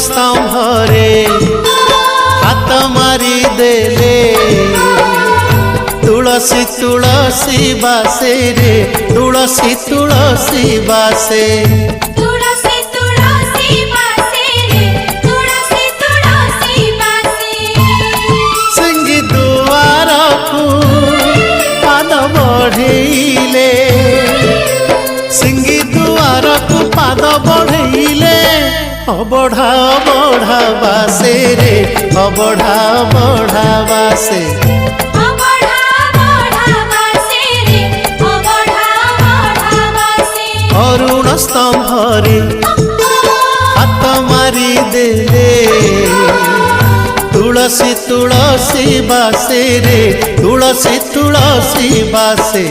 स्तंभरे हाथ मारी देले तुलसी तुलसी बासे रे तुलसी तुलसी बासे तुलसी तुलसी बासे रे तुलसी तुलसी बासे सिंगी दुआर को पाद बढ़ेले सिंगी दुआर को पाद बढ़ेले अबढ़ा अबढ़ा बासे रे अबढ़ा अबढ़ा बासे अरुण स्तंभरे हाथ मारी देले तुलसी तुलसी बासे रे तुलसी तुलसी बासे।